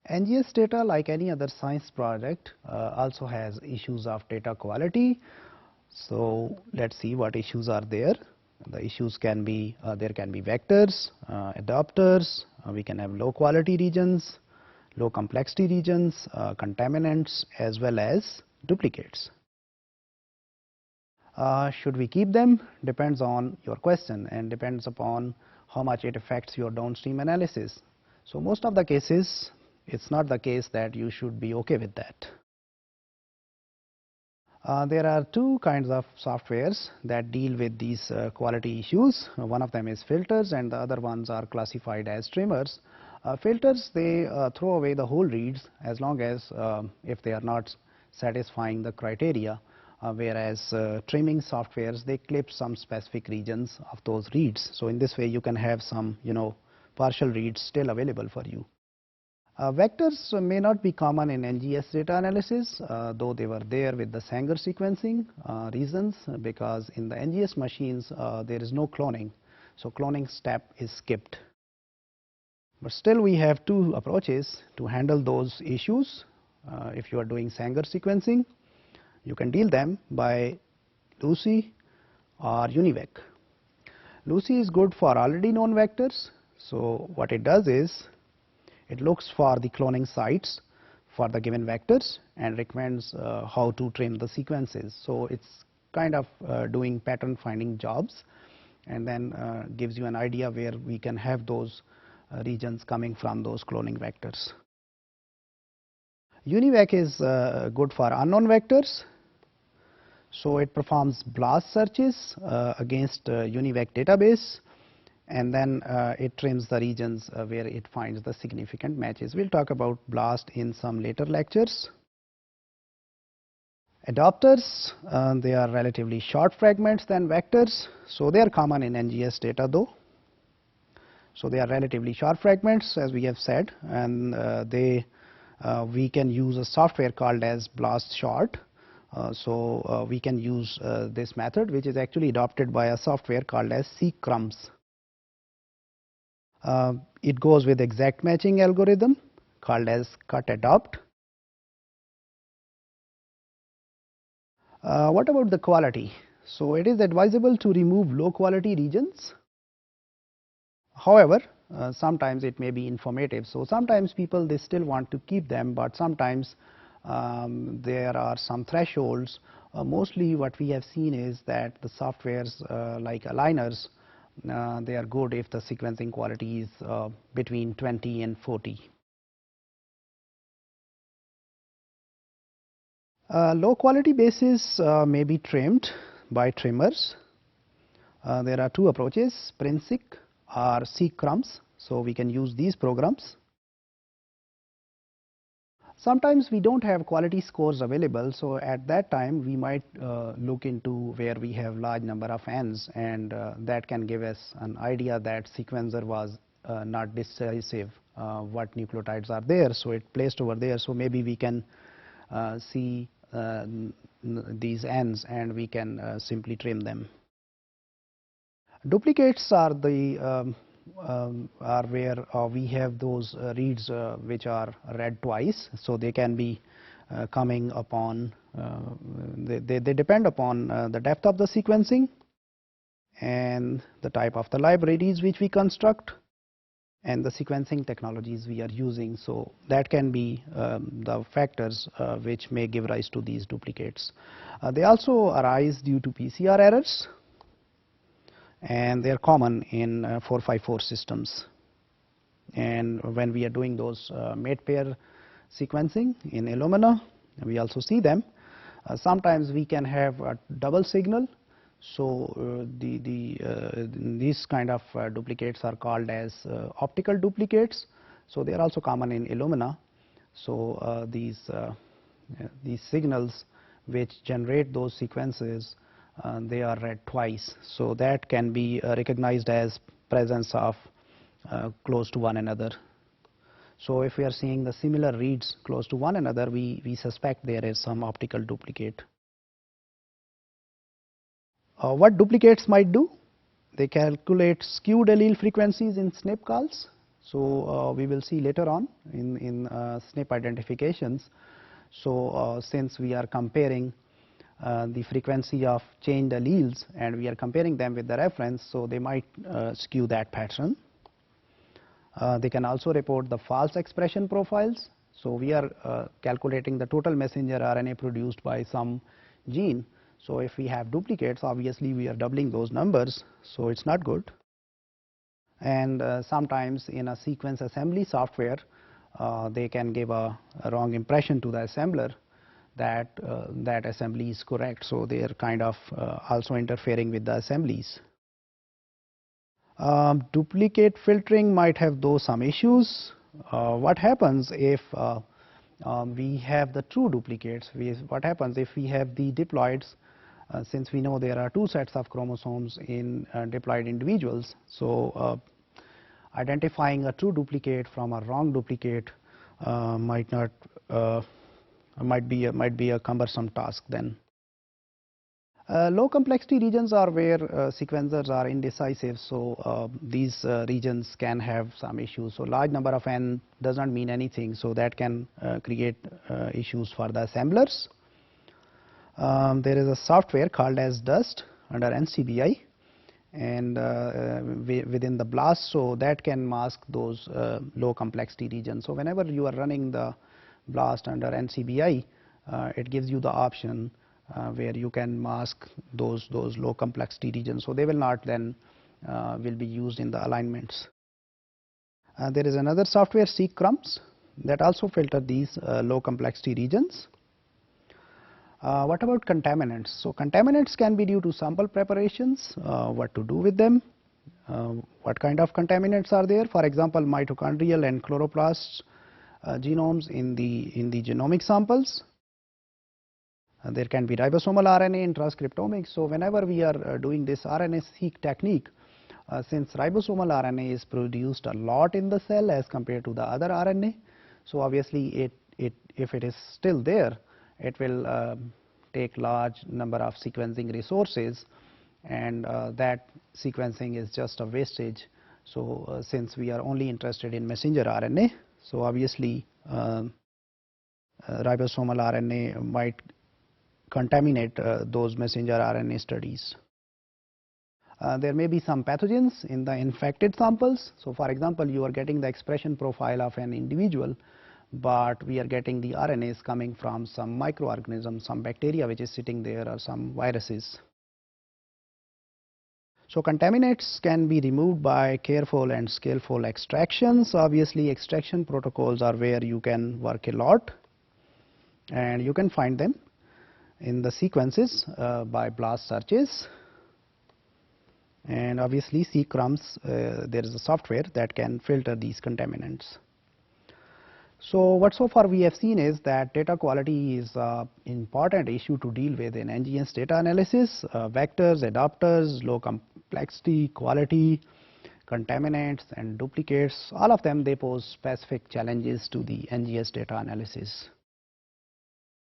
NGS data, like any other science project, also has issues of data quality. So let's see what issues are there. The issues can be, there can be vectors, adapters, we can have low quality regions, low complexity regions, contaminants, as well as duplicates. Should we keep them? Depends on your question and depends upon how much it affects your downstream analysis. So most of the cases, it's not the case that you should be okay with that. There are two kinds of softwares that deal with these quality issues. One of them is filters and the other ones are classified as trimmers. Filters, they throw away the whole reads as long as if they are not satisfying the criteria, whereas trimming softwares, they clip some specific regions of those reads. So in this way you can have some partial reads still available for you. Vectors may not be common in NGS data analysis, though they were there with the Sanger sequencing reasons, because in the NGS machines there is no cloning, so cloning step is skipped. But still we have two approaches to handle those issues. If you are doing Sanger sequencing, you can deal them by Lucy or UniVec. Lucy is good for already known vectors, so what it does is it looks for the cloning sites for the given vectors and recommends how to trim the sequences. So it's kind of doing pattern finding jobs and then gives you an idea where we can have those regions coming from those cloning vectors. UniVec is good for unknown vectors. So it performs BLAST searches against UniVec database, and then it trims the regions where it finds the significant matches. We'll talk about BLAST in some later lectures. Adapters, they are relatively short fragments than vectors, so they are common in NGS data though. So they are relatively short fragments, as we have said, and we can use a software called as BLAST short. So we can use this method, which is actually adopted by a software called as seqcrumbs. It goes with exact matching algorithm called as cut adapt. What about the quality? So it is advisable to remove low quality regions. However, sometimes it may be informative. So sometimes people, they still want to keep them, but sometimes there are some thresholds. Mostly what we have seen is that the softwares like aligners, they are good if the sequencing quality is between 20 and 40. Low quality bases may be trimmed by trimmers. There are two approaches, Prinsic or seqcrumbs, so we can use these programs. Sometimes we don't have quality scores available, so at that time we might look into where we have large number of N's, and that can give us an idea that sequencer was not decisive, what nucleotides are there, so it placed over there. So maybe we can see these N's and we can simply trim them. Duplicates are the are where we have those reads which are read twice, so they can be coming upon, they depend upon the depth of the sequencing and the type of the libraries which we construct and the sequencing technologies we are using. So that can be the factors which may give rise to these duplicates. They also arise due to PCR errors, and they are common in 454 systems. And when we are doing those mate pair sequencing in Illumina, we also see them. Sometimes we can have a double signal, so these kind of duplicates are called as optical duplicates. So they are also common in Illumina. So these signals which generate those sequences, they are read twice, so that can be recognized as presence of close to one another. So if we are seeing the similar reads close to one another, we suspect there is some optical duplicate. What duplicates might do? They calculate skewed allele frequencies in SNP calls. So we will see later on in SNP identifications. So since we are comparing the frequency of changed alleles and we are comparing them with the reference, so they might skew that pattern. They can also report the false expression profiles. So we are calculating the total messenger RNA produced by some gene. So if we have duplicates, obviously we are doubling those numbers, so it's not good. And sometimes in a sequence assembly software, they can give a wrong impression to the assembler that that assembly is correct, so they are kind of also interfering with the assemblies. Duplicate filtering might have though some issues. What happens if we have the true duplicates? What happens if we have the diploids? Since we know there are two sets of chromosomes in diploid individuals, so identifying a true duplicate from a wrong duplicate might be a cumbersome task then. Low complexity regions are where sequencers are indecisive, so these regions can have some issues. So large number of n does not mean anything, so that can create issues for the assemblers. There is a software called as DUST under NCBI, and within the BLAST, so that can mask those low complexity regions. So whenever you are running the BLAST under NCBI, it gives you the option where you can mask those low complexity regions, so they will not then will be used in the alignments. There is another software, seqcrums, that also filter these low complexity regions. What about contaminants? So contaminants can be due to sample preparations. What to do with them? What kind of contaminants are there? For example, mitochondrial and chloroplast genomes in the genomic samples. There can be ribosomal RNA in transcriptomics. So whenever we are doing this RNA-seq technique, since ribosomal RNA is produced a lot in the cell as compared to the other RNA, so obviously if it is still there, it will take large number of sequencing resources, and that sequencing is just a wastage. So since we are only interested in messenger RNA, so obviously ribosomal RNA might contaminate those messenger RNA studies. There may be some pathogens in the infected samples. So for example, you are getting the expression profile of an individual, but we are getting the RNAs coming from some microorganisms, some bacteria which is sitting there, or some viruses. So contaminants can be removed by careful and skillful extractions. Obviously extraction protocols are where you can work a lot, and you can find them in the sequences by BLAST searches. And obviously seqcrums, there is a software that can filter these contaminants. So what so far we have seen is that data quality is an important issue to deal with in NGS data analysis. Vectors, adapters, low complexity, quality, contaminants and duplicates, all of them, they pose specific challenges to the NGS data analysis.